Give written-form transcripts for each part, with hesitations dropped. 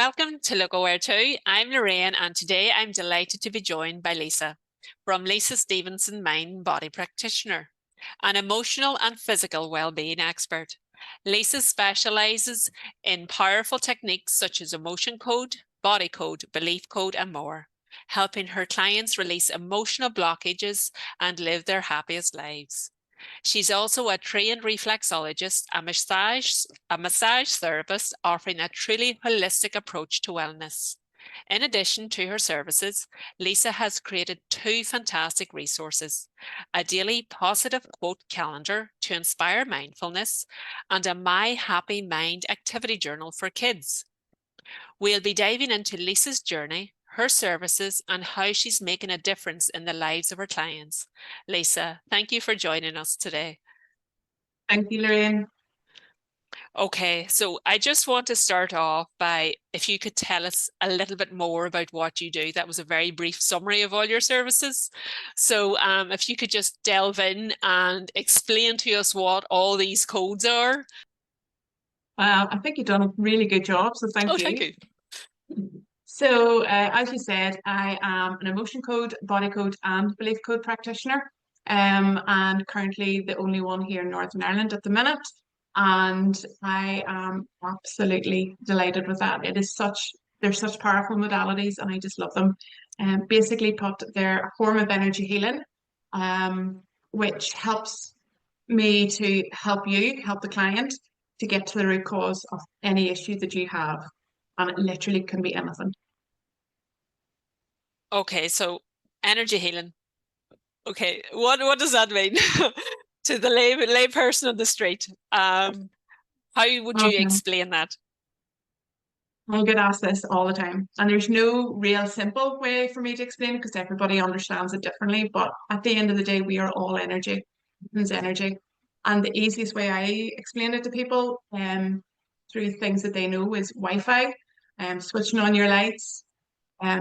Welcome to LocalWhere2. I'm Lorraine, and today I'm delighted to be joined by Lisa from Lisa Stevenson, Mind and Body Practitioner, an emotional and physical well-being expert. Lisa specializes in powerful techniques such as emotion code, body code, belief code, and more, helping her clients release emotional blockages and live their happiest lives. She's also a trained reflexologist, a massage therapist offering a truly holistic approach to wellness. In addition to her services, Lisa has created two fantastic resources: a daily positive quote calendar to inspire mindfulness and a My Happy Mind activity journal for kids. We'll be diving into Lisa's journey, her services, and how she's making a difference in the lives of her clients. Lisa, thank you for joining us today. Thank you, Lorraine. Okay, so I just want to start off by, if you could tell us a little bit more about what you do. That was a very brief summary of all your services. So if you could just delve in and explain to us what all these codes are. I think you've done a really good job, so thank Oh, you. thank you. So, as you said, I am an emotion code, body code, and belief code practitioner, and currently the only one here in Northern Ireland at the minute. And I am absolutely delighted with that. They're such powerful modalities, and I just love them. Basically, put they're a form of energy healing, which helps me to help the client to get to the root cause of any issue that you have. And it literally can be anything. Okay, so energy healing. Okay, what does that mean to the lay person on the street? How would you Okay. explain that? I get asked this all the time, and there's no real simple way for me to explain it because everybody understands it differently. But at the end of the day, we are all energy. It's energy. And the easiest way I explain it to people, through things that they know is Wi-Fi, switching on your lights,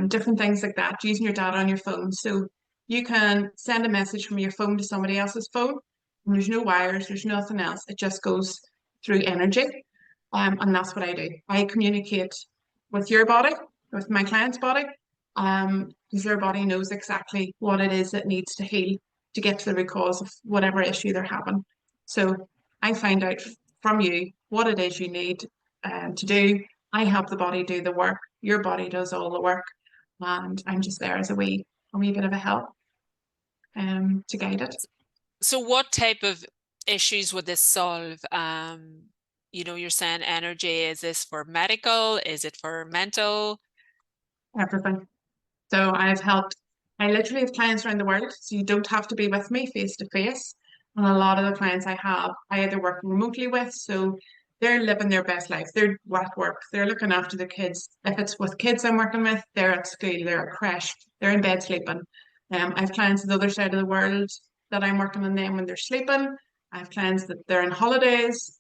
different things like that, using your data on your phone. So you can send a message from your phone to somebody else's phone, and there's no wires, there's nothing else. It just goes through energy. And that's what I do. I communicate with your body, with my client's body, because their body knows exactly what it is that needs to heal to get to the root cause of whatever issue they're having. So I find out from you what it is you need to do. I help the body do the work. Your body does all the work, and I'm just there as a wee bit of a help to guide it. So what type of issues would this solve? You're saying energy. Is this for medical? Is it for mental? Everything. So I literally have clients around the world, so you don't have to be with me face to face. And a lot of the clients I have, I either work remotely with, so they're living their best life. They're at work, they're looking after the kids. If it's with kids I'm working with, they're at school, they're at creche, they're in bed sleeping. I have clients on the other side of the world that I'm working on them when they're sleeping. I have clients that they're on holidays.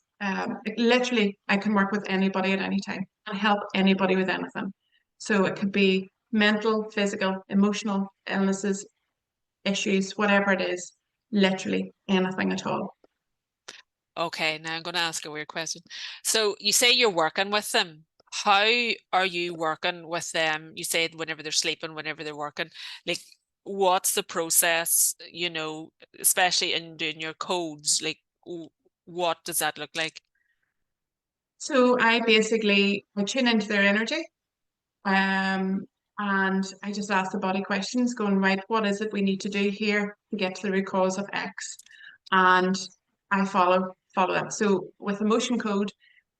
Literally, I can work with anybody at any time and help anybody with anything. So it could be mental, physical, emotional illnesses, issues, whatever it is, literally anything at all. Okay, now I'm going to ask a weird question. So you say you're working with them. How are you working with them? You said whenever they're sleeping, whenever they're working. Like, what's the process, especially in doing your codes? Like, what does that look like? So I tune into their energy, um, and I just ask the body questions, going, right, what is it we need to do here to get to the root cause of X? And I follow that. So with emotion code,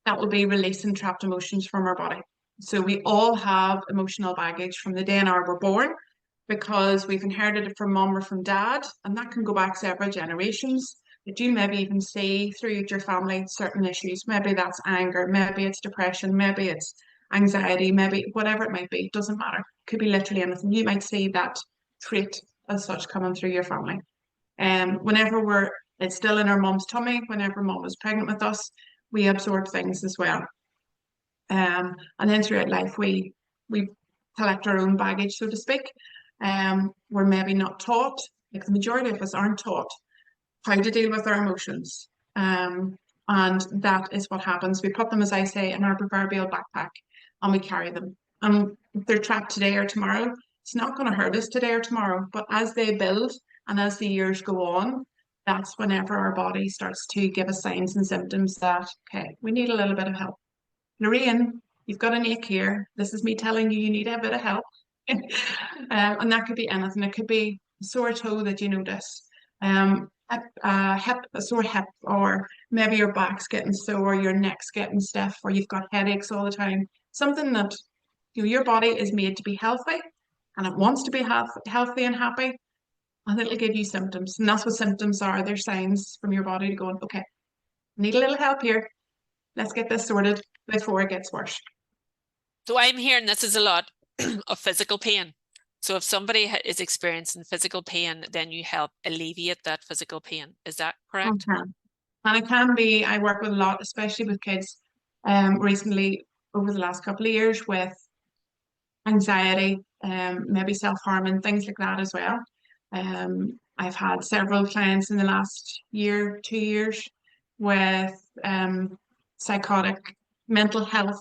that will be releasing trapped emotions from our body. So we all have emotional baggage from the day and hour we're born because we've inherited it from mom or from dad, and that can go back several generations. But you maybe even see through your family certain issues. Maybe that's anger, maybe it's depression, maybe it's anxiety, maybe whatever it might be, it doesn't matter. It could be literally anything. You might see that trait as such coming through your family. Whenever it's still in our mom's tummy, whenever mom was pregnant with us, we absorb things as well. And then throughout life, we collect our own baggage, so to speak. We're maybe not taught, like the majority of us aren't taught how to deal with our emotions. And that is what happens. We put them, as I say, in our proverbial backpack. and we carry them. And if they're trapped today or tomorrow, it's not going to hurt us today or tomorrow. But as they build and as the years go on, that's whenever our body starts to give us signs and symptoms that, okay, we need a little bit of help. Lorraine, you've got an ache here. This is me telling you need a bit of help. And that could be anything. It could be a sore toe that you notice, a sore hip, or maybe your back's getting sore, your neck's getting stiff, or you've got headaches all the time. Something that your body is made to be healthy, and it wants to be healthy and happy, and it'll give you symptoms. And that's what symptoms are. They're signs from your body to go, okay, need a little help here. Let's get this sorted before it gets worse. So I'm hearing this is a lot of physical pain. So if somebody is experiencing physical pain, then you help alleviate that physical pain. Is that correct? Okay. And it can be, I work with a lot, especially with kids, recently over the last couple of years with anxiety, maybe self-harming, things like that as well. I've had several clients in the last year, 2 years with psychotic mental health.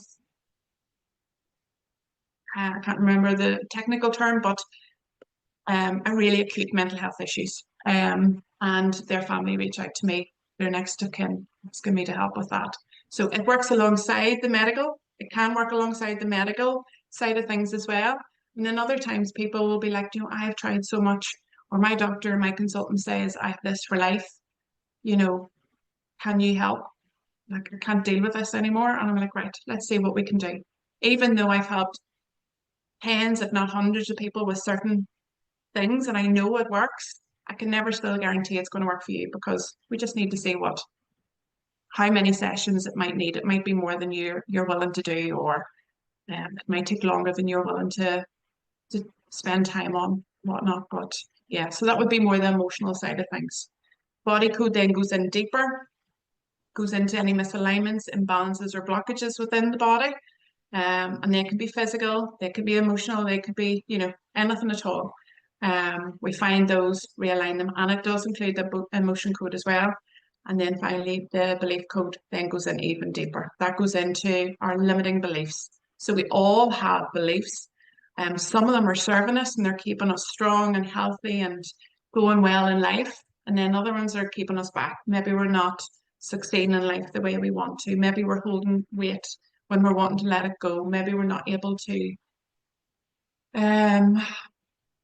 I can't remember the technical term, but a really acute mental health issues. And their family reach out to me, their next of kin, asking me to help with that. So it works alongside the medical. It can work alongside the medical side of things as well. And then other times people will be like, I've tried so much, or my doctor, my consultant says I have this for life. Can you help? Like, I can't deal with this anymore. And I'm like, right, let's see what we can do. Even though I've helped tens, if not hundreds of people with certain things and I know it works, I can never still guarantee it's going to work for you, because we just need to see how many sessions it might need. It might be more than you're willing to do, or it might take longer than you're willing to spend time on, whatnot. But yeah, so that would be more the emotional side of things. Body code then goes in deeper, goes into any misalignments, imbalances, or blockages within the body. And they can be physical, they could be emotional, they could be, anything at all. We find those, realign them, and it does include the emotion code as well. And then finally, the belief code then goes in even deeper. That goes into our limiting beliefs. So we all have beliefs. Some of them are serving us and they're keeping us strong and healthy and going well in life. And then other ones are keeping us back. Maybe we're not succeeding in life the way we want to. Maybe we're holding weight when we're wanting to let it go. Maybe we're not able to,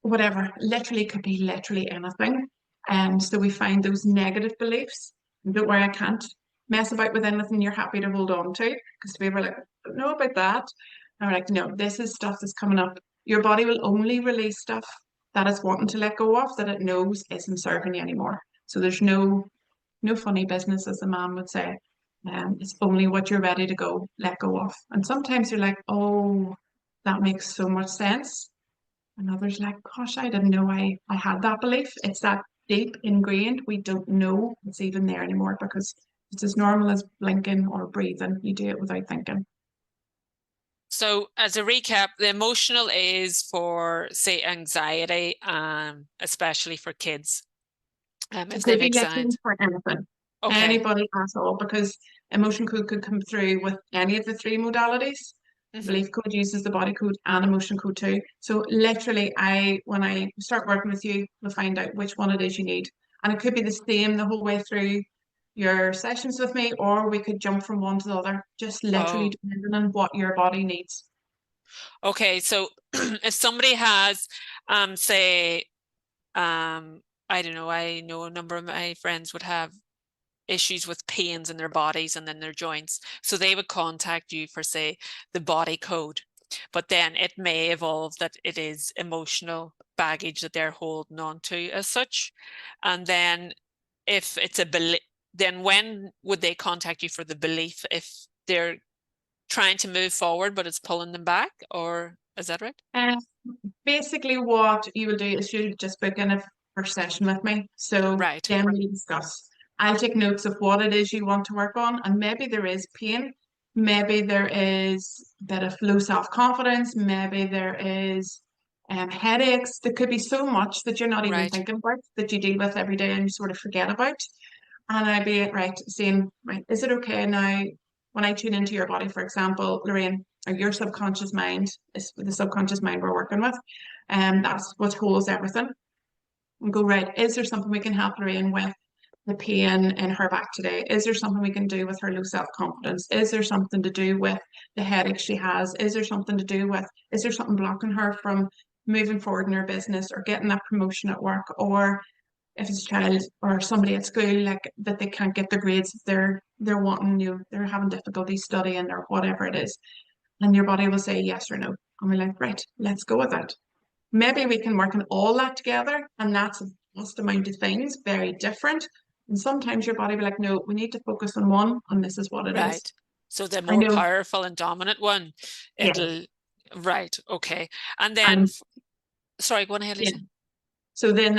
whatever, literally could be literally anything. And so we find those negative beliefs. And don't worry, I can't mess about with anything you're happy to hold on to, because people are like, I don't know about that. And we're like, no, this is stuff that's coming up. Your body will only release stuff that it's wanting to let go of, that it knows isn't serving you anymore. So there's no funny business, as the man would say. It's only what you're ready to let go of. And sometimes you're like, oh, that makes so much sense. And others like, gosh, I didn't know I had that belief. It's that deep ingrained. We don't know it's even there anymore, because it's as normal as blinking or breathing. You do it without thinking. So as a recap, the emotional is for, say, anxiety, especially for kids. If they've anxiety. For anything. Okay. Anybody at all, because emotion code could come through with any of the three modalities. Belief code uses the body code and emotion code too. So literally, when I start working with you, we'll find out which one it is you need. And it could be the same the whole way through your sessions with me, or we could jump from one to the other, just literally depending on what your body needs. Okay, so if somebody has, say, I don't know, I know a number of my friends would have issues with pains in their bodies and then their joints. So they would contact you for, say, the body code, but then it may evolve that it is emotional baggage that they're holding on to as such. And then if it's a belief, then when would they contact you for the belief, if they're trying to move forward but it's pulling them back, or is that right? Basically what you will do is you'll just book in a first session with me. So Right. then we discuss. I'll take notes of what it is you want to work on, and maybe there is pain, maybe there is a bit of low self-confidence, maybe there is headaches. There could be so much that you're not even thinking about, that you deal with every day and you sort of forget about. And I'd be saying, right, is it okay now when I tune into your body, for example, Lorraine, or your subconscious mind is the subconscious mind we're working with, and that's what holds everything. And go, right, is there something we can help Lorraine with the pain in her back today? Is there something we can do with her low self-confidence? Is there something to do with the headache she has? Is there something to do with, is there something blocking her from moving forward in her business or getting that promotion at work? Or if it's a child or somebody at school, like that they can't get the grades they're wanting, they're having difficulty studying or whatever it is. And your body will say yes or no. And we're like, right, let's go with it. Maybe we can work on all that together, and that's a vast amount of things, very different. And sometimes your body will be like, no, we need to focus on one, and this is what it is. Right. So the I more know, powerful and dominant one, yeah. it'll, right. Okay. And then, And sorry, go on ahead, yeah. Lisa. So then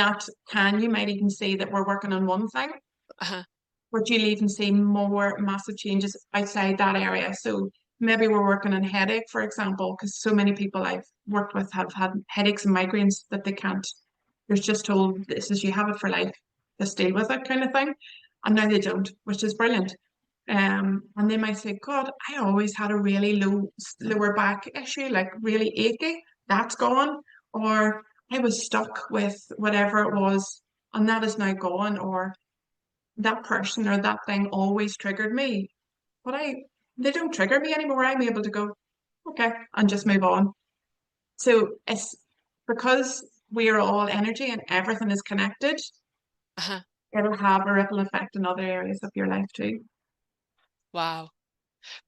you might even see that we're working on one thing, Uh-huh. but you'll even see more massive changes outside that area. So maybe we're working on headache, for example, because so many people I've worked with have had headaches and migraines that they can't. They're just told this is you have it for life, just deal with it kind of thing. And now they don't, which is brilliant. And they might say, God, I always had a really lower back issue, like really achy. That's gone. Or I was stuck with whatever it was, and that is now gone. Or that person or that thing always triggered me. But they don't trigger me anymore. I'm able to go, okay, and just move on. So it's because we are all energy and everything is connected, Uh-huh. it'll have a ripple effect in other areas of your life too. Wow.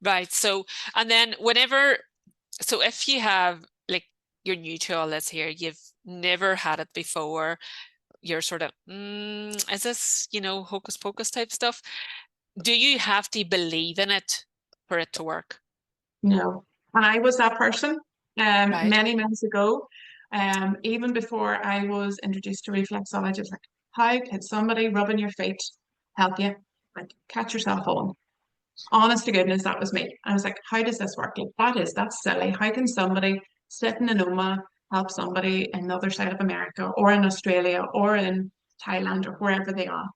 Right. So, and then so if you have, like, you're new to all this here, you've never had it before, you're sort of, is this, hocus pocus type stuff? Do you have to believe in it for it to work? No. And I was that person Right. many months ago. Even before I was introduced to reflexology, I was like, how could somebody rubbing your feet help you? Like, catch yourself on. Honest to goodness, that was me. I was like, how does this work? Like, that's silly. How can somebody sit in Noma help somebody in the other side of America or in Australia or in Thailand or wherever they are?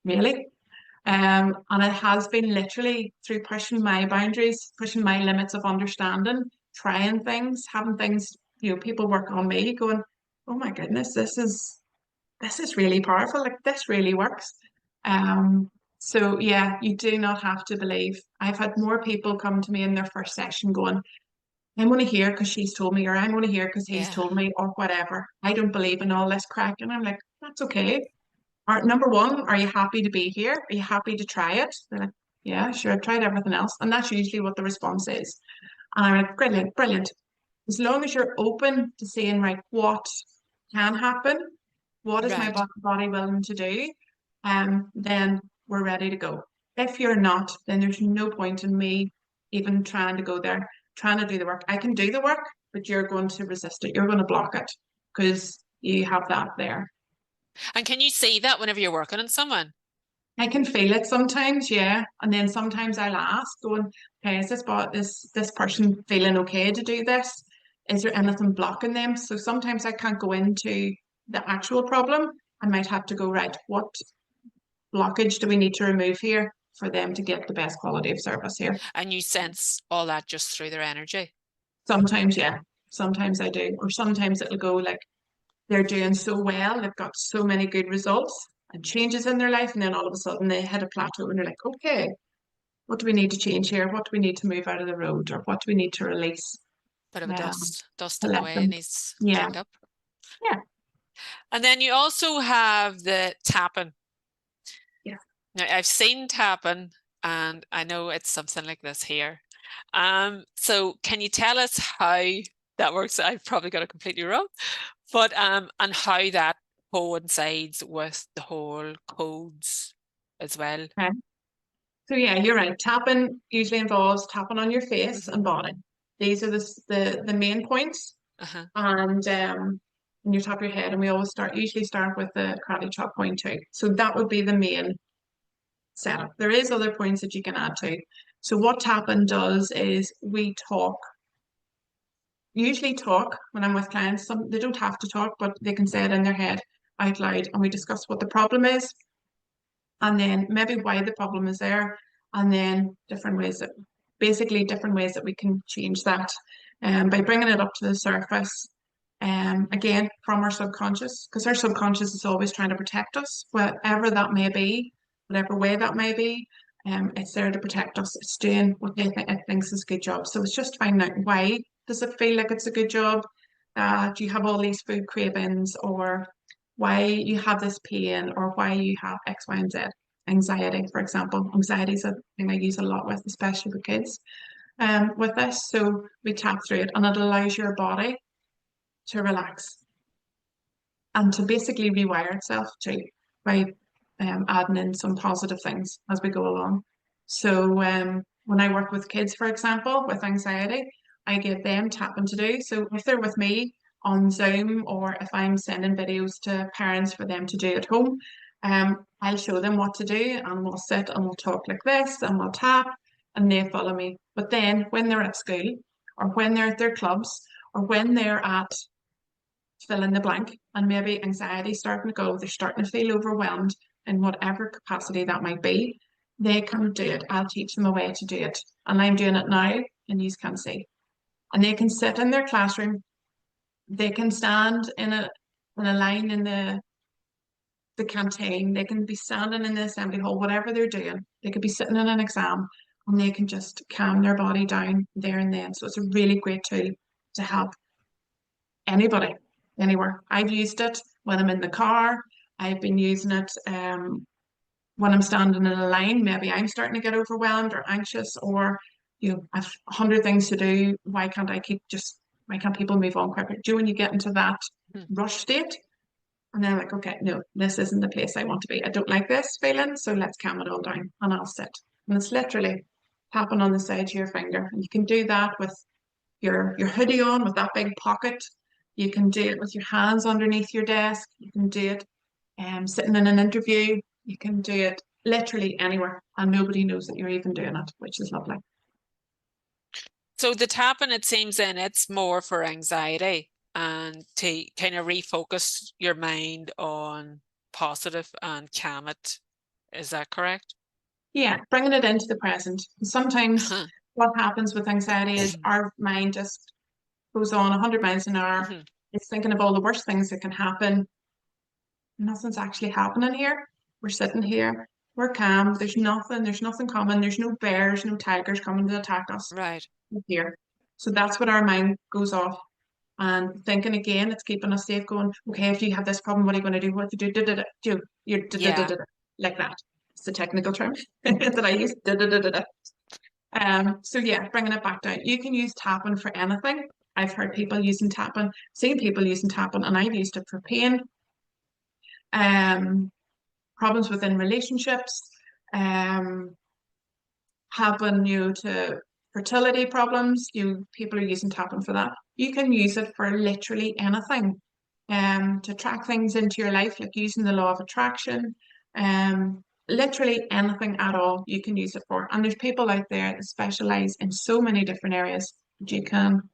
Really? And it has been literally through pushing my boundaries, pushing my limits of understanding, trying things, having things, people work on me, going, oh my goodness, this is really powerful. Like this really works. Um, so yeah, you do not have to believe. I've had more people come to me in their first session going, I'm going to hear because she's told me, or I'm going to hear because he's Yeah. told me, or whatever. I don't believe in all this crack. And I'm like, that's okay. Number one, are you happy to be here? Are you happy to try it? They're like, yeah, sure, I've tried everything else. And that's usually what the response is. And I'm like, brilliant, brilliant. As long as you're open to seeing, right, what can happen, what is my Right. body willing to do, then we're ready to go. If you're not, then there's no point in me even trying to go there, trying to do the work. I can do the work, but you're going to resist it. You're going to block it because you have that there. And can you see that whenever you're working on someone? I can feel it sometimes, yeah. And then sometimes I'll ask, going, okay, is this person feeling okay to do this? Is there anything blocking them? So sometimes I can't go into the actual problem. I might have to go, right, what blockage do we need to remove here for them to get the best quality of service here? And you sense all that just through their energy. Sometimes, yeah. Sometimes I do. Or sometimes it'll go like they're doing so well, they've got so many good results and changes in their life, and then all of a sudden they hit a plateau and they're like, okay, what do we need to change here? What do we need to move out of the road, or what do we need to release Bit of a dust to in the let way, them? needs Yeah, cleaned up. yeah, And then you also have the tapping. yeah. Now, I've seen tapping, and I know it's something like this here. So can you tell us how that works? I've probably got it completely wrong, but and how that coincides with the whole codes as well. Okay. So yeah, you're right. Tapping usually involves tapping on your face Hmm. and body. These are the main points. Uh-huh. And when you tap your head, and we always usually start with the karate chop point too. So that would be the main setup. There is other points that you can add to. So what tapping does is we usually talk when I'm with clients. They don't have to talk, but they can say it in their head out loud, and we discuss what the problem is, and then maybe why the problem is there, and then different ways that basically different ways that we can change that by bringing it up to the surface. Again, from our subconscious, because our subconscious is always trying to protect us, whatever that may be, whatever way that may be. It's there to protect us. It's doing what it thinks is a good job. So it's just finding out, why does it feel like it's a good job? Do you have all these food cravings, or why you have this pain, or why you have X, Y, and Z? Anxiety, for example. Anxiety is a thing I use a lot with, especially with kids. With this, so we tap through it, and it allows your body to relax and to basically rewire itself too, by adding in some positive things as we go along. So when I work with kids, for example, with anxiety, I give them tapping to do. So if they're with me on Zoom, or if I'm sending videos to parents for them to do at home, I'll show them what to do, and we'll sit and we'll talk like this, and we'll tap, and they follow me. But then when they're at school, or when they're at their clubs, or when they're at fill in the blank, and maybe anxiety starting to go, they're starting to feel overwhelmed in whatever capacity that might be, they can do it. I'll teach them a way to do it. And I'm doing it now, and you can see. And they can sit in their classroom, they can stand in a line in the canteen, they can be standing in the assembly hall, whatever they're doing. They could be sitting in an exam, and they can just calm their body down there and then. So it's a really great tool to help anybody, anywhere. I've used it when I'm in the car. I've been using it when I'm standing in a line. Maybe I'm starting to get overwhelmed or anxious, or I've 100 things to do. Why can't people move on quicker? Do when you get into that rush state, and then like, okay, no, this isn't the place I want to be. I don't like this feeling, so let's calm it all down, and I'll sit. And it's literally tapping on the side of your finger. And you can do that with your hoodie on, with that big pocket. You can do it with your hands underneath your desk. You can do it sitting in an interview. You can do it literally anywhere, and nobody knows that you're even doing it, which is lovely. So the tapping, it seems then it's more for anxiety and to kind of refocus your mind on positive and calm it. Is that correct? Yeah, bringing it into the present. Sometimes what happens with anxiety is our mind just goes on 100 miles an hour. It's thinking of all the worst things that can happen. Nothing's actually happening here. We're sitting here. We're calm. There's nothing coming. There's no bears, no tigers coming to attack us. Right. Here. So that's what our mind goes off. And thinking again, it's keeping us safe, going, okay, if you have this problem, what are you going to do? What do you do? You're like that. It's the technical term that I use. So yeah, bringing it back down. You can use tapping for anything. I've heard people using tapping, seen people using tapping, and I've used it for pain, problems within relationships, happen to fertility problems. People are using tapping for that. You can use it for literally anything, to track things into your life, like using the law of attraction. Literally anything at all you can use it for. And there's people out there that specialize in so many different areas that you can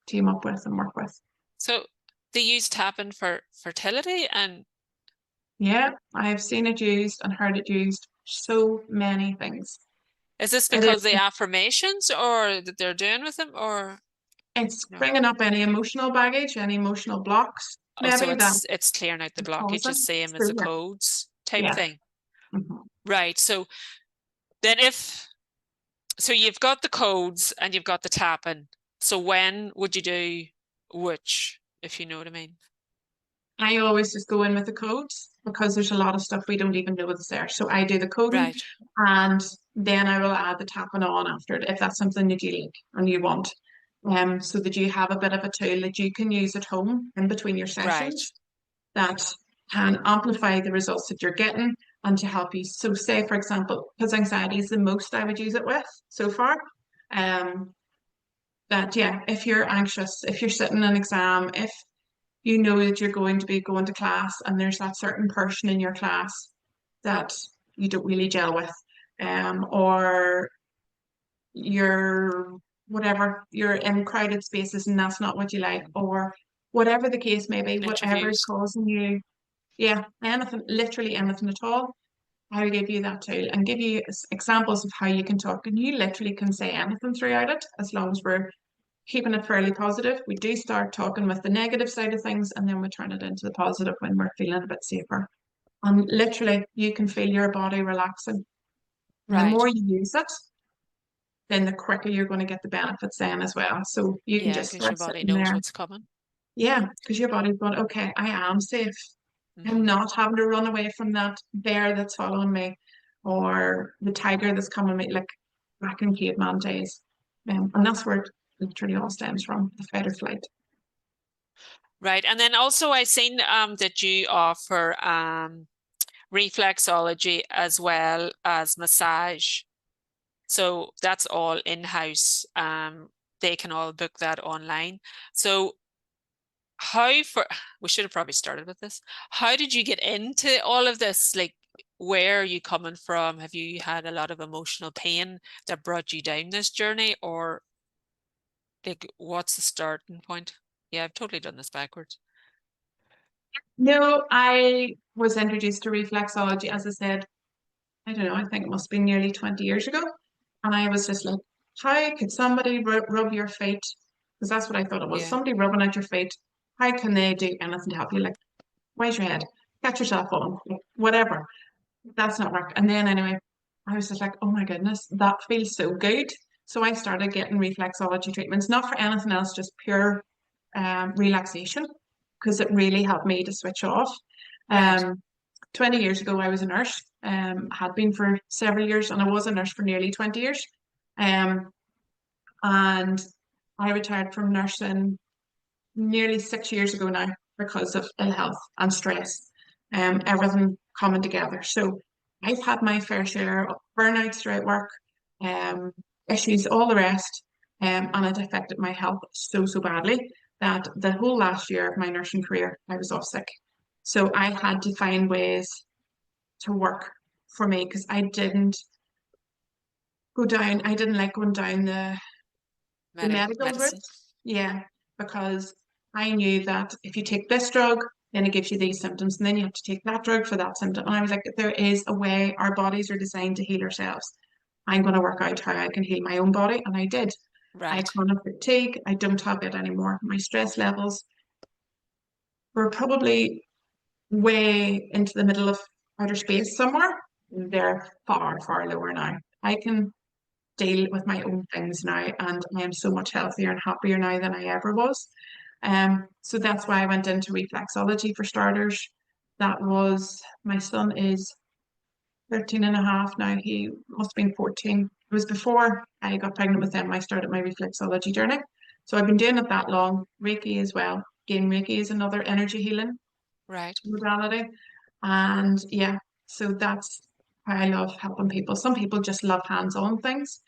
team up with and work with. So they use tapping for fertility, and yeah, I've seen it used and heard it used so many things. is this because the affirmations or that they're doing with them, or it's bringing up any emotional baggage, any emotional blocks? Oh, so it's clearing out the blockages, same as the codes type thing. Right. So then so you've got the codes and you've got the tapping. So when would you do which, if you know what I mean? I always just go in with the codes, because there's a lot of stuff we don't even know is there. So I do the coding, and then I will add the tapping on after it, if that's something that you like and you want. So that you have a bit of a tool that you can use at home in between your sessions, that can amplify the results that you're getting and to help you. So say, for example, because anxiety is the most I would use it with so far, that yeah, if you're anxious, if you're sitting in an exam, if you know that you're going to be going to class and there's that certain person in your class that you don't really gel with, or you're in crowded spaces and that's not what you like, or whatever the case may be, whatever is causing you, yeah, anything, literally anything at all, I'll give you that tool and give you examples of how you can talk. And you literally can say anything throughout it as long as we're keeping it fairly positive. We do start talking with the negative side of things and then we turn it into the positive when we're feeling a bit safer. And literally, you can feel your body relaxing. And the Right. more you use it, then the quicker you're going to get the benefits then as well. So you can Yeah, just because your start body sitting knows there. what's coming. Yeah, because your body's going, okay, I am safe. I'm Hmm. not having to run away from that bear that's following me or the tiger that's coming at me, like back in caveman days. And that's where it literally all stems from, the fight or flight. Right. And then also I seen that you offer reflexology as well as massage. So that's all in-house. They can all book that online. So how for we should have probably started with this. How did you get into all of this? Like, where are you coming from? Have you had a lot of emotional pain that brought you down this journey, or like what's the starting point? Yeah, I've totally done this backwards. No, I was introduced to reflexology, as I said, I don't know, I think it must be nearly 20 years ago. And I was just like, how could somebody rub your feet? Because that's what I thought it was. Yeah. Somebody rubbing at your feet. How can they do anything to help you? Like, raise your head, get yourself on, like, whatever. That's not work. And then anyway, I was just like, oh my goodness, that feels so good. So I started getting reflexology treatments, not for anything else, just pure relaxation, because it really helped me to switch off. Right. Um, 20 years ago, I was a nurse, had been for several years, and I was a nurse for nearly 20 years. Um, and I retired from nursing nearly 6 years ago now because of ill health and stress, everything coming together. So I've had my fair share of burnouts throughout work, um, issues, all the rest, and it affected my health so, so badly that the whole last year of my nursing career, I was off sick. So I had to find ways to work for me because I didn't like going down the medical route. Medicine. Yeah, because I knew that if you take this drug, then it gives you these symptoms, and then you have to take that drug for that symptom. And I was like, there is a way our bodies are designed to heal ourselves. I'm going to work out how I can heal my own body, and I did. I Right. chronic fatigue, I don't have it anymore. My stress levels were probably way into the middle of outer space somewhere. They're far, far lower now. I can deal with my own things now, and I am so much healthier and happier now than I ever was. So that's why I went into reflexology for starters. That was, my son is 13 and a half now. He must have been 14. It was before I got pregnant with him, I started my reflexology journey. So I've been doing it that long. Reiki as well. Again, Reiki is another energy healing Right. modality. And yeah, so that's how I love helping people. Some people just love hands-on things.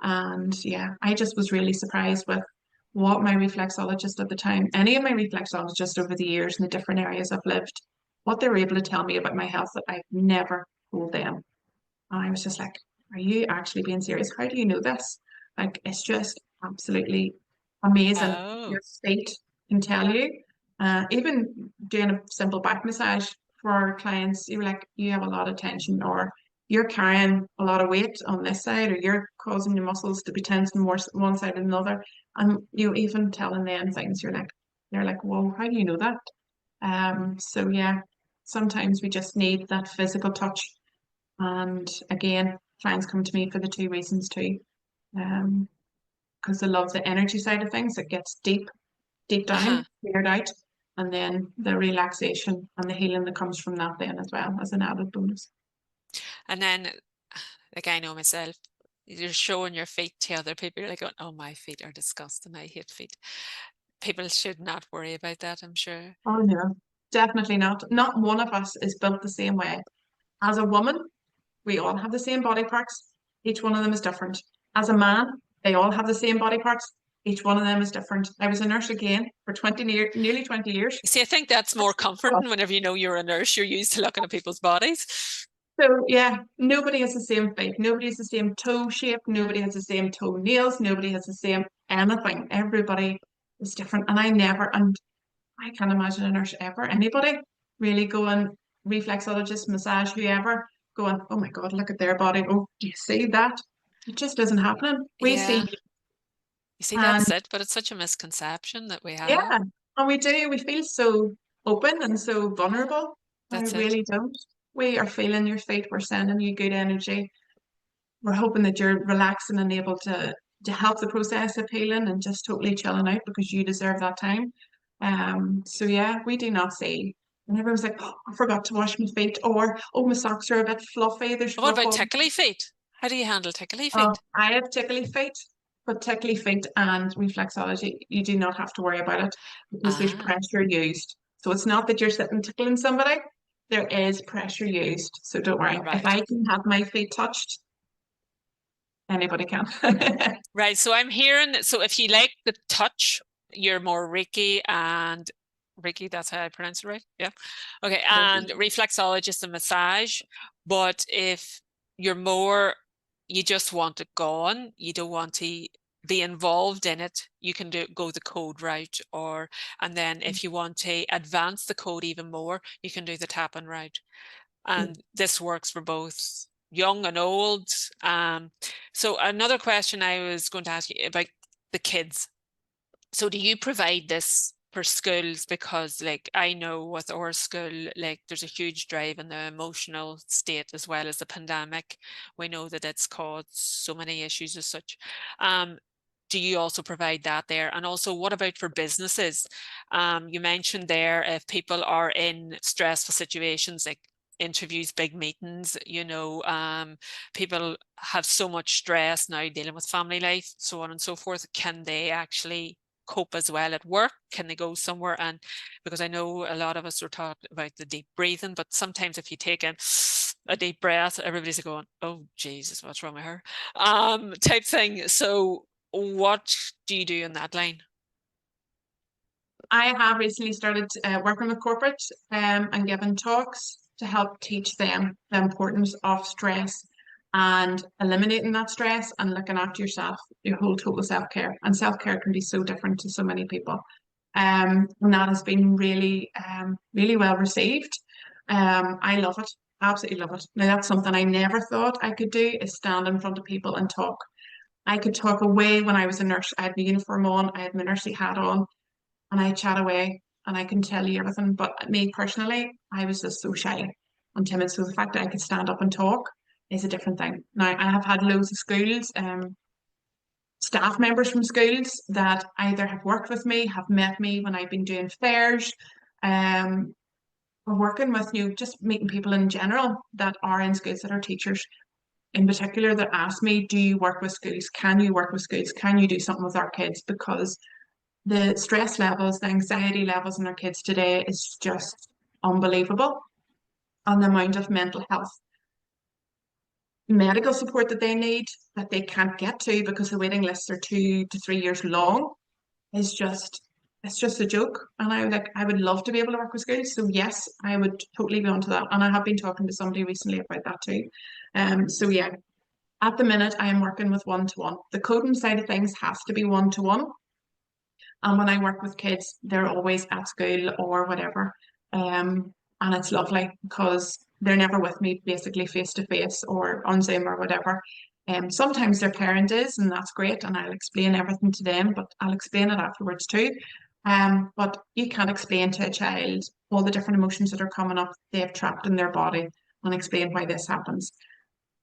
And yeah, I just was really surprised with what my reflexologist at the time, any of my reflexologists over the years in the different areas I've lived, what they were able to tell me about my health that I've never told them. And I was just like, are you actually being serious? How do you know this? Like, it's just absolutely amazing. Oh, Your state can tell you. Even doing a simple back massage for our clients, you're like, you have a lot of tension, or you're carrying a lot of weight on this side, or you're causing your muscles to be tensing more one side than another. And you even telling them things, they're like, whoa, how do you know that? So yeah, sometimes we just need that physical touch, and again, clients come to me for the two reasons too. Because they love the energy side of things. It gets deep, deep uh-huh. down, cleared out, and then the relaxation and the healing that comes from that then as well as an added bonus. And then, like I know myself, you're showing your feet to other people. You're like, going, oh, my feet are disgusting. I hate feet. People should not worry about that, I'm sure. Oh no, definitely not. Not one of us is built the same way. As a woman, we all have the same body parts. Each one of them is different. As a man, they all have the same body parts. Each one of them is different. I was a nurse again for nearly 20 years. See, I think that's more comforting whenever you know you're a nurse, you're used to looking at people's bodies. So yeah, nobody has the same feet. Nobody has the same toe shape. Nobody has the same toenails. Nobody has the same anything. Everybody is different. And I can't imagine a nurse ever, anybody really going reflexologist, massage, whoever, going, oh my God, look at their body. Oh, do you see that? It just isn't happening. We see, Yeah. You see, and that's it, but it's such a misconception that we have. yeah, and we do. We feel so open and so vulnerable. I That's it. really don't. We are feeling your feet. We're sending you good energy. We're hoping that you're relaxing and able to help the process of healing and just totally chilling out because you deserve that time. So yeah, we do not see. And everyone's like, oh, I forgot to wash my feet, or oh, my socks are a bit fluffy. There's What fluff about all. tickly feet? How do you handle tickly Oh, feet? I have tickly feet, but tickly feet and reflexology, you do not have to worry about it because there's Ah, pressure used. So it's not that you're sitting tickling somebody, there is pressure used. So don't worry. If right. I can have my feet touched, anybody can. Right. So I'm hearing, so if you like the touch, you're more Reiki and Reiki, that's how I pronounce it, right? Yeah. Okay. And reflexologist and massage. But if you're more, you just want it gone, you don't want to be involved in it, you can go the code route, or, and then if you want to advance the code even more, you can do the tapping route. And this works for both young and old. So another question I was going to ask you about the kids. So do you provide this for schools? Because like I know with our school, like there's a huge drive in the emotional state as well as the pandemic. We know that it's caused so many issues as such. Do you also provide that there? And also, what about for businesses? You mentioned there if people are in stressful situations like interviews, big meetings, people have so much stress now dealing with family life, so on and so forth. Can they actually cope as well at work? Can they go somewhere? And because I know a lot of us are taught about the deep breathing, but sometimes if you take in a deep breath, everybody's going, oh Jesus, what's wrong with her? Type thing. So what do you do in that line? I have recently started working with corporate and giving talks to help teach them the importance of stress and eliminating that stress and looking after yourself, your whole total self-care. And self-care can be so different to so many people. And that has been really, really well received. I love it, absolutely love it. Now, that's something I never thought I could do is stand in front of people and talk. I could talk away when I was a nurse. I had my uniform on, I had my nursing hat on, and I chat away and I can tell you everything. But me personally, I was just so shy and timid. So the fact that I could stand up and talk is a different thing. Now, I have had loads of schools, staff members from schools that either have worked with me, have met me when I've been doing fairs, um, or working with you, just meeting people in general that are in schools that are teachers in particular that ask me, do you work with schools? Can you work with schools? Can you do something with our kids? Because the stress levels, the anxiety levels in our kids today is just unbelievable. And the amount of mental health medical support that they need that they can't get to because the waiting lists are 2 to 3 years long is just it's just a joke. And I would love to be able to work with schools. So yes, I would totally be onto that. And I have been talking to somebody recently about that too. So yeah, at the minute I am working with one-to-one. The coding side of things has to be one-to-one. And when I work with kids, they're always at school or whatever. And it's lovely because they're never with me basically face to face or on Zoom or whatever. Sometimes their parent is, and that's great, and I'll explain everything to them, but I'll explain it afterwards too. But you can't explain to a child all the different emotions that are coming up they've trapped in their body and explain why this happens.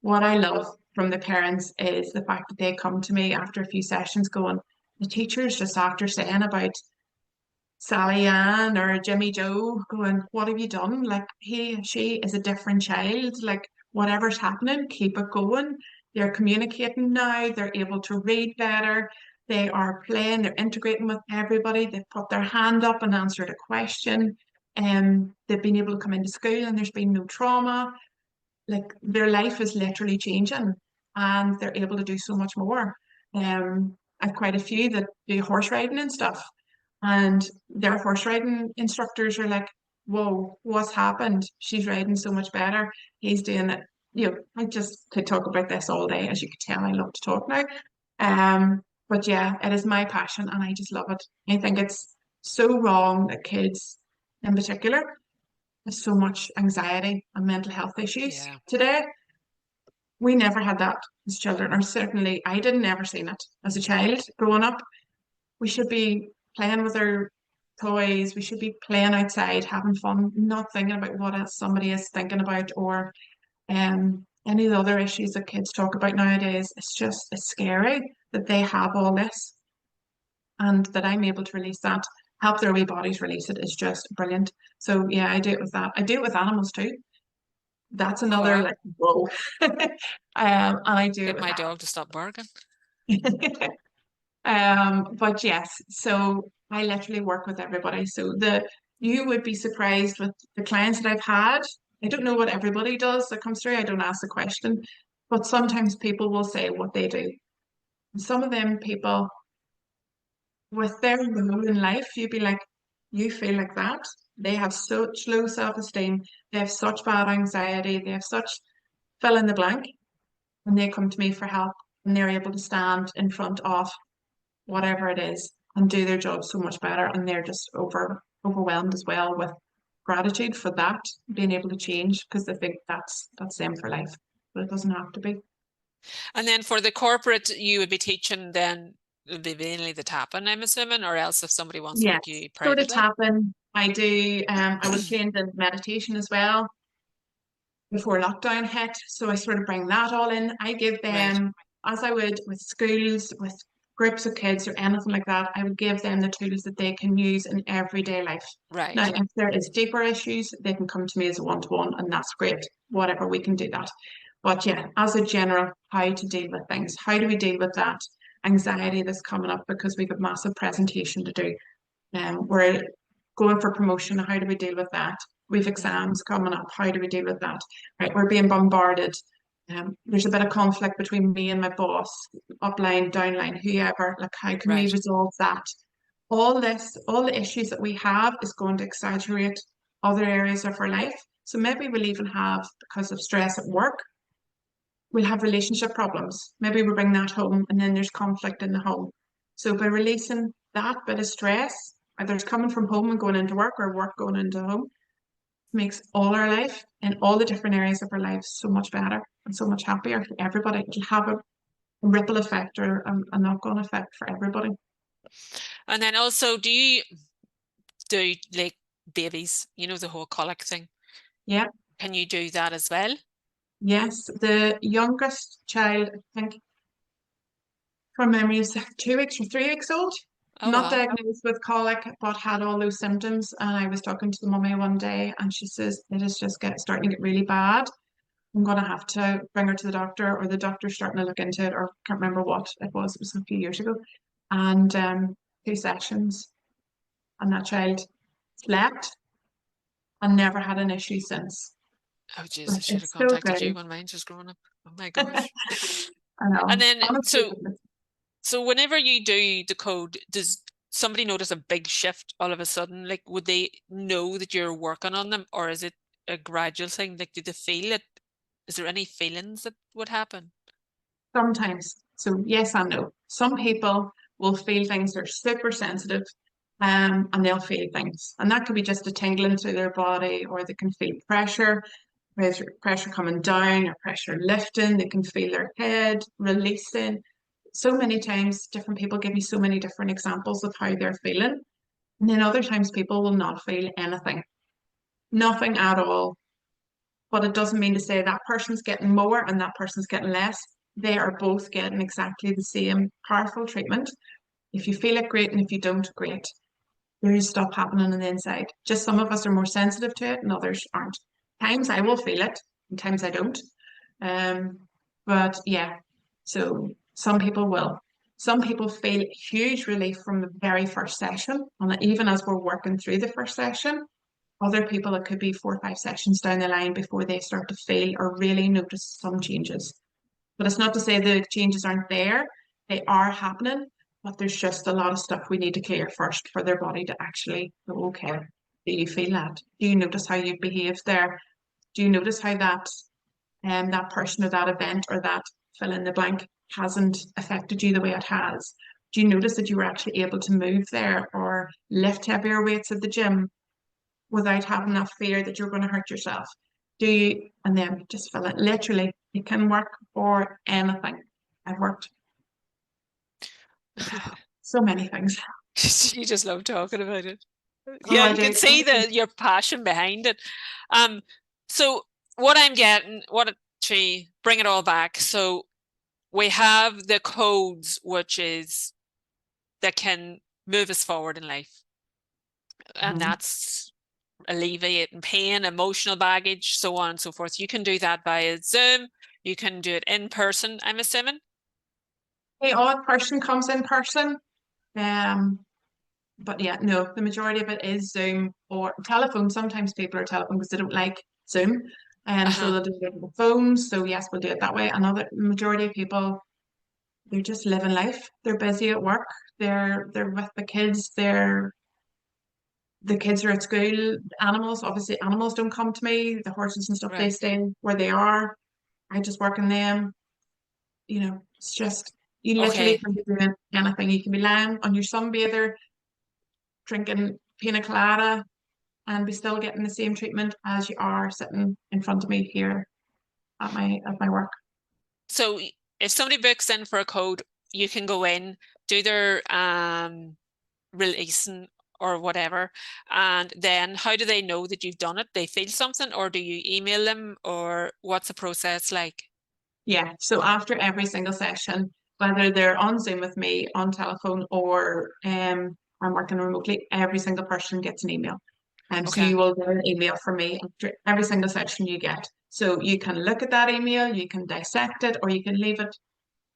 What I love from the parents is the fact that they come to me after a few sessions going, the teacher's just after saying about Sally Ann or Jimmy Joe going, what have you done? Like she is a different child. Like whatever's happening, keep it going. They're communicating now, they're able to read better, they are playing, they're integrating with everybody, they've put their hand up and answered a question, and they've been able to come into school and there's been no trauma. Like their life is literally changing and they're able to do so much more. I've quite a few that do horse riding and stuff, and their horse riding instructors are like, whoa, what's happened? She's riding so much better. He's doing it. I just could talk about this all day. As you could tell, I love to talk now. But yeah, it is my passion and I just love it. I think it's so wrong that kids in particular so much anxiety and mental health issues Yeah. today. We never had that as children, or certainly I didn't ever seen it as a child growing up. We should be playing with our toys. We should be playing outside, having fun, not thinking about what else somebody is thinking about, or any of the other issues that kids talk about nowadays. It's scary that they have all this and that I'm able to release that, help their wee bodies release it is just brilliant. So yeah, I do it with that. I do it with animals too. That's Oh, another wow. like whoa. And I do it Get with my dog to stop barking. that. But yes, so I literally work with everybody. So the you would be surprised with the clients that I've had. I don't know what everybody does that comes through. I don't ask the question, but sometimes people will say what they do. And some of them people with their role in life, you'd be like, you feel like that. They have such low self-esteem. They have such bad anxiety. They have such fill in the blank. And they come to me for help and they're able to stand in front of whatever it is and do their job so much better. And they're just overwhelmed as well with gratitude for that, being able to change because they think that's them for life. But it doesn't have to be. And then for the corporate, you would be teaching then it would be mainly the tapping, I'm assuming, or else if somebody wants to work Yes, you sort of privately. tapping. I do I was trained in meditation as well before lockdown hit. So I sort of bring that all in. I give Right, them, as I would with schools, with groups of kids or anything like that, I would give them the tools that they can use in everyday life. Now, right. if there is deeper issues, they can come to me as a one-to-one, and that's great. Whatever, we can do that. But yeah, as a general, how to deal with things. How do we deal with that anxiety that's coming up because we've a massive presentation to do? We're going for promotion. How do we deal with that? We've Mm. exams coming up. How do we deal with that? Right, we're being bombarded. There's a bit of conflict between me and my boss, upline, downline, whoever. Like, how can we Right. resolve that? All this, all the issues that we have is going to exaggerate other areas of our life. So maybe we'll even have, because of stress at work, we'll have relationship problems. Maybe we bring that home and then there's conflict in the home. So by releasing that bit of stress, whether it's coming from home and going into work or work going into home, makes all our life and all the different areas of our lives so much better and so much happier for everybody. It'll have a ripple effect or a knock-on effect for everybody. And then also, do you do like babies, the whole colic thing? Yeah. Can you do that as well? Yes. The youngest child, I think, from memory, is 2 weeks or 3 weeks old. Oh, Not wow. diagnosed with colic, but had all those symptoms. And I was talking to the mummy one day, and she says it is just starting to get really bad. I'm gonna have to bring her to the doctor, or the doctor's starting to look into it, or can't remember what it was. It was a few years ago, and 2 sessions, and that child slept and never had an issue since. Oh, jeez, I Like, should have it's so contacted you good. when mine's just growing up. Oh my gosh. I And know. then, Honestly, so whenever you do the code, does somebody notice a big shift all of a sudden? Like, would they know that you're working on them, or is it a gradual thing? Like, do they feel it? Is there any feelings that would happen? sometimes. So yes and no. Some people will feel things, they're super sensitive, and they'll feel things. And that could be just a tingling through their body, or they can feel pressure coming down or pressure lifting. They can feel their head releasing. So many times, different people give me so many different examples of how they're feeling. And then other times, people will not feel anything, nothing at all. But it doesn't mean to say that person's getting more and that person's getting less. They are both getting exactly the same powerful treatment. If you feel it, great, and if you don't, great. There is stuff happening on the inside. Just some of us are more sensitive to it and others aren't. Times I will feel it, and times I don't. Um, but yeah, so some people will. Some people feel huge relief from the very first session, and even as we're working through the first session, other people, it could be 4 or 5 sessions down the line before they start to feel or really notice some changes. But it's not to say the changes aren't there, they are happening, but there's just a lot of stuff we need to clear first for their body to actually go, okay, do you feel that? Do you notice how you've behaved there? Do you notice how that person or that event or that fill in the blank hasn't affected you the way it has? Do you notice that you were actually able to move there or lift heavier weights at the gym? without having that fear that you're going to hurt yourself? Do you? And then just fill it. Literally, it can work for anything. I've worked so many things. You just love talking about it. Oh, Yeah, I you can do. see your passion behind it. So what I'm getting, what to bring it all back. So we have the codes, which is that can move us forward in life, and Mhm. that's alleviating pain, emotional baggage, so on and so forth. You can do that via Zoom. You can do it in person, I'm assuming. The odd person comes in person. Um, but yeah, no, the majority of it is Zoom or telephone. Sometimes people are telephone because they don't like Zoom. So Uh-huh. they'll do it on the phones. So yes, we'll do it that way. Another majority of people, they're just living life. They're busy at work. They're with the kids. The kids are at school. Animals, obviously, animals don't come to me. The horses and stuff, they Right. stay where they are. I just work in them. It's just you literally Okay. can be doing anything. You can be lying on your sunbather, drinking pina colada, and be still getting the same treatment as you are sitting in front of me here at my work. So if somebody books in for a code, you can go in, do their releasing or whatever, and then how do they know that you've done it? They feel something, or do you email them, or what's the process like? Yeah. So after every single session, whether they're on Zoom with me, on telephone, or I'm working remotely, every single person gets an email. So Okay. you will get an email from me after every single session you get. So you can look at that email, you can dissect it, or you can leave it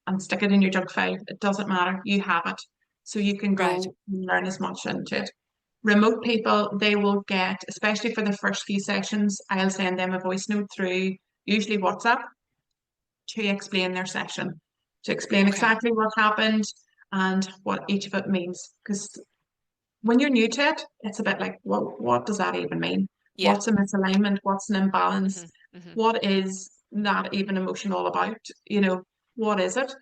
and stick it in your junk file. It doesn't matter. You have it. So you can Right. go learn as much into it. Remote people, they will get, especially for the first few sessions, I'll send them a voice note through usually WhatsApp to explain their session, to explain Okay. exactly what happened and what each of it means. Because when you're new to it, it's a bit like, well, what does that even mean? Yeah. What's a misalignment? What's an imbalance? Hmm. What is that even emotion all about? What is it?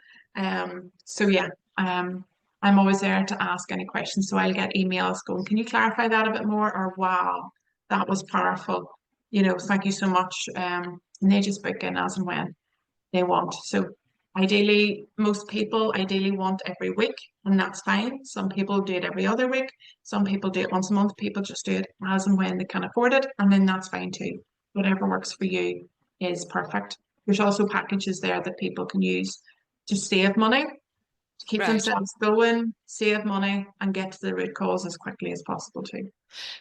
So yeah, I'm always there to ask any questions. So I'll get emails going, can you clarify that a bit more? Or wow, that was powerful. Thank you so much. And they just book in as and when they want. So ideally, most people ideally want every week, and that's fine. Some people do it every other week. Some people do it once a month. People just do it as and when they can afford it, and then that's fine too. Whatever works for you is perfect. There's also packages there that people can use to save money, to keep Right. themselves going, save money, and get to the root cause as quickly as possible too.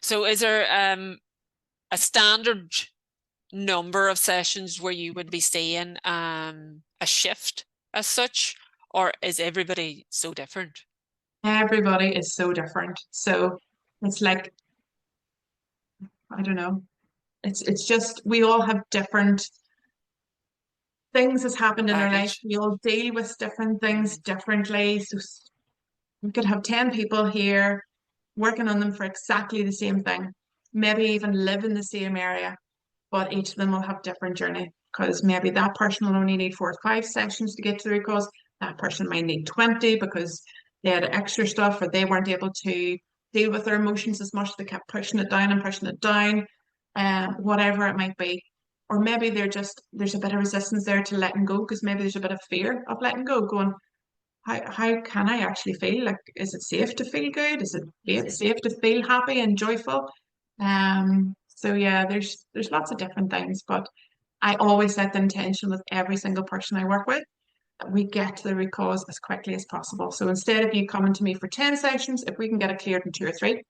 So is there a standard number of sessions where you would be seeing a shift as such, or is everybody so different? Everybody is so different. So it's like, I don't know. It's just we all have different things that's happened in our life. Baggage. We all deal with different things Mm. differently. So we could have 10 people here working on them for exactly the same thing, maybe even live in the same area, but each of them will have different journey because maybe that person will only need 4 or 5 sessions to get to the root cause. That person might need 20 because they had extra stuff or they weren't able to deal with their emotions as much. They kept pushing it down and pushing it down, whatever it might be. Or maybe there's a bit of resistance there to letting go because maybe there's a bit of fear of letting go, going, how can I actually feel? Like, is it safe to feel good? Is it safe to feel happy and joyful? So yeah, there's lots of different things, but I always set the intention with every single person I work with that we get to the root cause as quickly as possible. So instead of you coming to me for 10 sessions, if we can get it cleared in 2 or 3,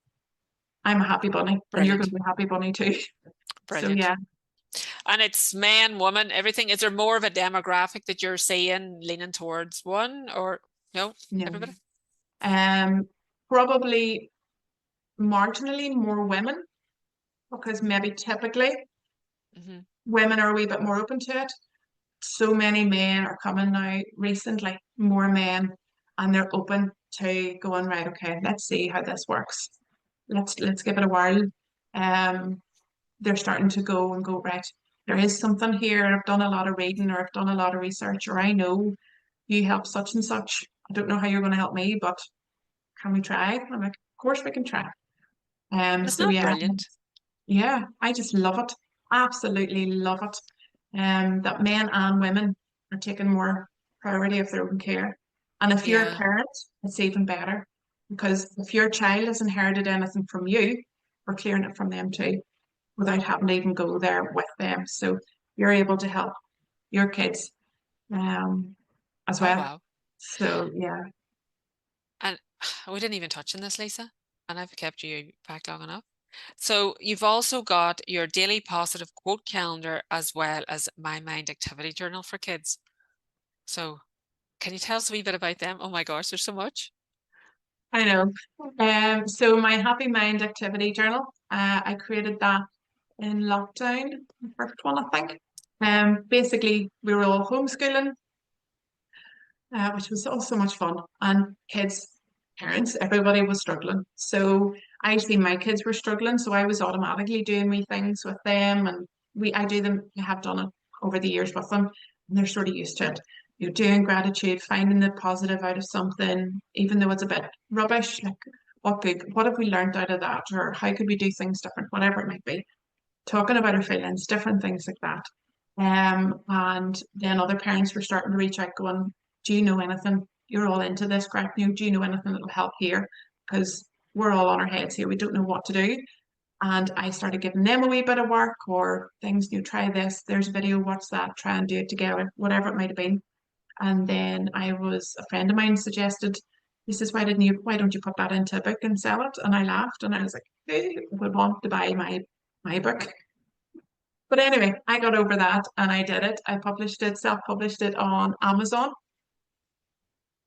I'm a happy bunny and you're going Brilliant. to be a happy bunny too. So Brilliant. yeah, And it's man, woman, everything. Is there more of a demographic that you're seeing leaning towards one, or no, yeah. everybody? Um, Probably marginally more women because maybe typically Hmm. women are a wee bit more open to it. So many men are coming now recently, more men, and they're open to going, right, okay, let's see how this works. Let's give it a whirl. Um, they're starting to go and go, right, there is something here. I've done a lot of reading or I've done a lot of research, or I know you help such and such. I don't know how you're going to help me, but can we try? I'm like, of course we can try. Isn't So that yeah, brilliant? Yeah, I just love it. Absolutely love it. That men and women are taking more priority of their own care. And if you're a Yeah. parent, it's even better because if your child has inherited anything from you, we're clearing it from them too, without having to even go there with them. So you're able to help your kids as Oh, well. wow. So yeah, And we didn't even touch on this, Lisa, and I've kept you back long enough. So you've also got your daily positive quote calendar as well as My Mind activity journal for kids. So can you tell us a wee bit about them? Oh my gosh, there's so much. I know. So my Happy Mind activity journal, I created that in lockdown, the first one, I think. Basically, we were all homeschooling, which was also so much fun. And kids, parents, everybody was struggling. So I see my kids were struggling, so I was automatically doing me things with them, and I do them. I have done it over the years with them, and they're sort of used to it. You're doing gratitude, finding the positive out of something, even though it's a bit rubbish. Like, what have we learned out of that, or how could we do things different, whatever it might be, talking about our feelings, different things like that. And then other parents were starting to reach out, going, "Do you know anything? You're all into this crap. Do you know anything that will help here? Because we're all on our heads here. We don't know what to do." And I started giving them a wee bit of work or things, try this, there's a video, watch that, try and do it together, whatever it might have been. And then a friend of mine suggested, he says, why don't you put that into a book and sell it? And I laughed and I was like, who would want to buy my book? But anyway, I got over that and I did it. I published it, self-published it on Amazon.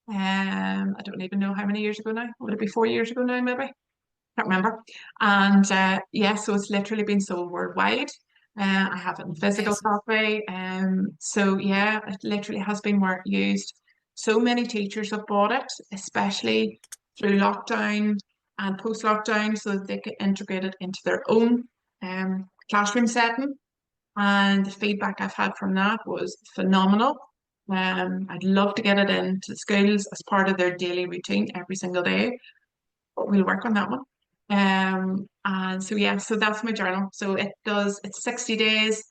I don't even know how many years ago now. Would it be 4 years ago now, maybe? Can't remember. And yeah, so it's literally been sold worldwide. I have it in physical Amazing. copy. So yeah, it literally has been used. So many teachers have bought it, especially through lockdown and post-lockdown, so that they could integrate it into their own classroom setting. And the feedback I've had from that was phenomenal. I'd love to get it into schools as part of their daily routine every single day, but we'll work on that one. And so yeah, so that's my journal. So it's 60 days.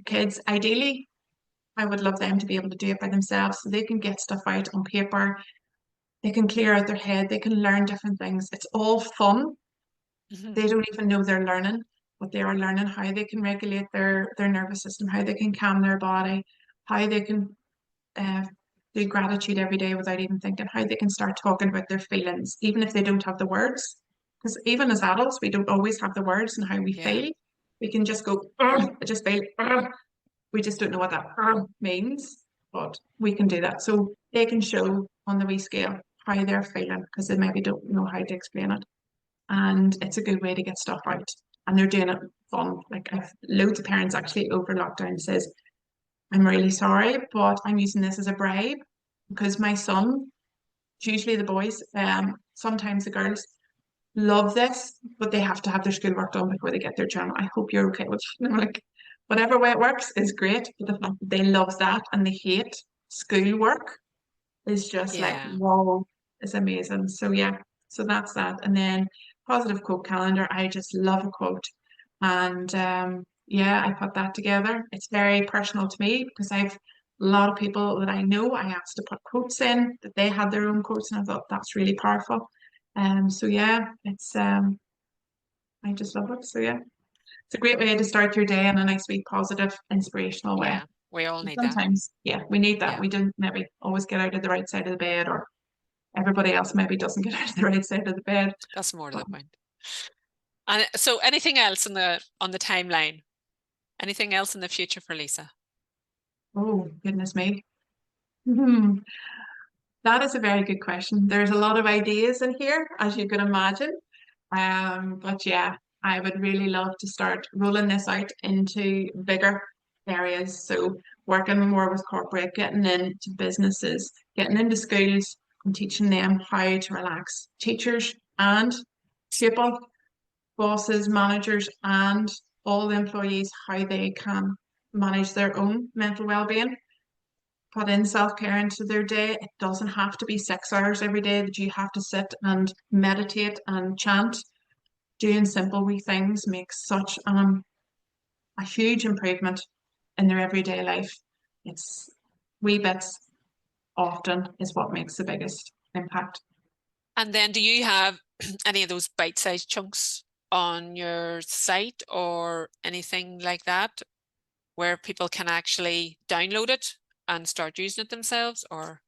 Kids, ideally, I would love them to be able to do it by themselves so they can get stuff out on paper. They can clear out their head. They can learn different things. It's all fun. Mhm. They don't even know they're learning, but they are learning how they can regulate their nervous system, how they can calm their body, how they can uh, do gratitude every day without even thinking, how they can start talking about their feelings, even if they don't have the words. Because even as adults, we don't always have the words and how we Yeah. feel. We can just go, "Ugh," I just feel, "Ugh." We just don't know what that means, but we can do that. So they can show on the wee scale how they're feeling because they maybe don't know how to explain it. And it's a good way to get stuff out. And they're doing it fun. Like I've loads of parents actually over lockdown says, "I'm really sorry, but I'm using this as a bribe because my son, it's usually the boys, sometimes the girls love this, but they have to have their schoolwork done before they get their journal. I hope you're okay with it." And I'm like, whatever way it works is great, but the fact that they love that and they hate schoolwork is just like, Yeah. whoa, it's amazing. So yeah, so that's that. And then positive quote calendar, I just love a quote. And yeah, I put that together. It's very personal to me because I've a lot of people that I know I asked to put quotes in that they had their own quotes and I thought that's really powerful. So yeah, it's I just love it. So yeah, it's a great way to start your day in a nice, sweet, positive, inspirational way. Yeah. We all need that. Sometimes, yeah, we need that. Yeah. We don't maybe always get out of the right side of the bed, or everybody else maybe doesn't get out of the right side of the bed. That's more to But, the point. And so anything else on the timeline? Anything else in the future for Lisa? oh, goodness me. Hmm. That is a very good question. There's a lot of ideas in here, as you can imagine. But yeah, I would really love to start rolling this out into bigger areas. So working more with corporate, getting into businesses, getting into schools and teaching them how to relax. Teachers and people, bosses, managers, and all the employees, how they can manage their own mental well-being, put in self-care into their day. It doesn't have to be 6 hours every day that you have to sit and meditate and chant. doing simple wee things makes such a huge improvement in their everyday life. It's wee bits often is what makes the biggest impact. And then do you have any of those bite-sized chunks on your site or anything like that where people can actually download it and start using it themselves, or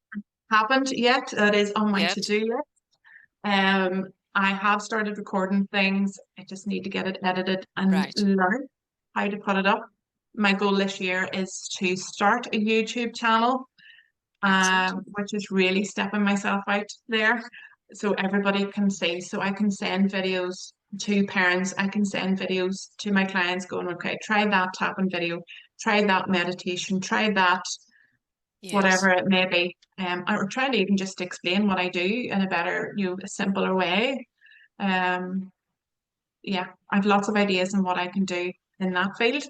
Happened yet? That is on my yet? to-do list. I have started recording things. I just need to get it edited and Right. learn how to put it up. My goal this year is to start a YouTube channel, Excellent. which is really stepping myself out there so everybody can see. So I can send videos to parents, I can send videos to my clients going, okay, try that tapping video, try that meditation, try that, Yes. whatever it may be. Or trying to even just explain what I do in a better, a simpler way. Yeah, I've lots of ideas on what I can do in that field.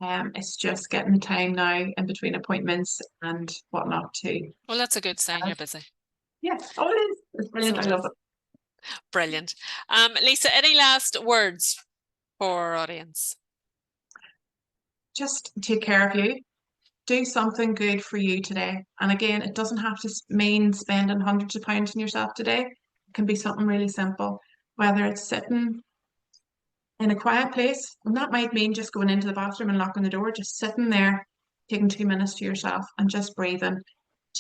It's just getting the time now in between appointments and whatnot to. Well, that's a good sign you're busy. Yeah, oh, it is. It's brilliant. So I it love is. it. Brilliant. Lisa, any last words for our audience? Just take care of you. Do something good for you today. And again, it doesn't have to mean spending hundreds of pounds on yourself today. It can be something really simple, whether it's sitting in a quiet place, and that might mean just going into the bathroom and locking the door, just sitting there, taking 2 minutes to yourself and just breathing.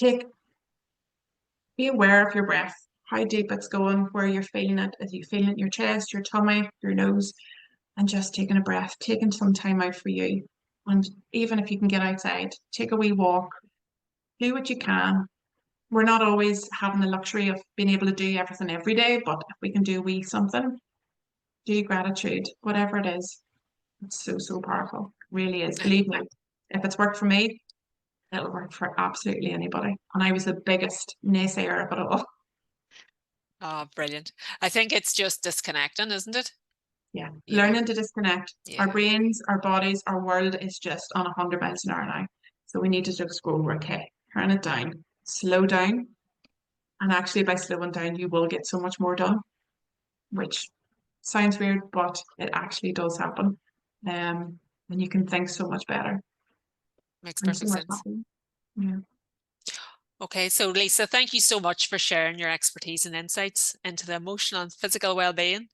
Be aware of your breath, how deep it's going, where you're feeling it. If you feel it in your chest, your tummy, your nose, and just taking a breath, taking some time out for you. And even if you can get outside, take a wee walk, do what you can. We're not always having the luxury of being able to do everything every day, but if we can do a wee something, do gratitude, whatever it is. It's so, so powerful. It really is. Believe me, if it's worked for me, it'll work for absolutely anybody. And I was the biggest naysayer of it all. Oh, brilliant. I think it's just disconnecting, isn't it? Yeah. You know, Learning to disconnect. Our yeah. brains, our bodies, our world is just on 100 miles an hour now. So we need to just go, okay, turn it down, slow down. And actually, by slowing down, you will get so much more done, which sounds weird, but it actually does happen. And you can think so much better Makes and so perfect much sense. happier. Yeah. Okay, so Lisa, thank you so much for sharing your expertise and insights into the emotional and physical well-being.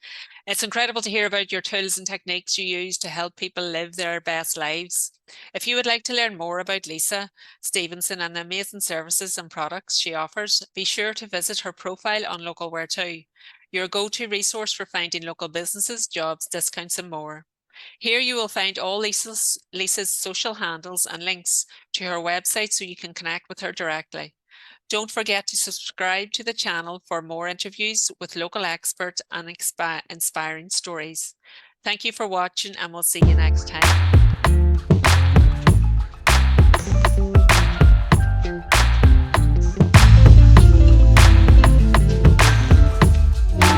It's incredible to hear about your tools and techniques you use to help people live their best lives. If you would like to learn more about Lisa Stevenson and the amazing services and products she offers, be sure to visit her profile on LocalWhere2, your go-to resource for finding local businesses, jobs, discounts, and more. Here you will find all Lisa's social handles and links to her website so you can connect with her directly. Don't forget to subscribe to the channel for more interviews with local experts and inspiring stories. Thank you for watching, and we'll see you next time.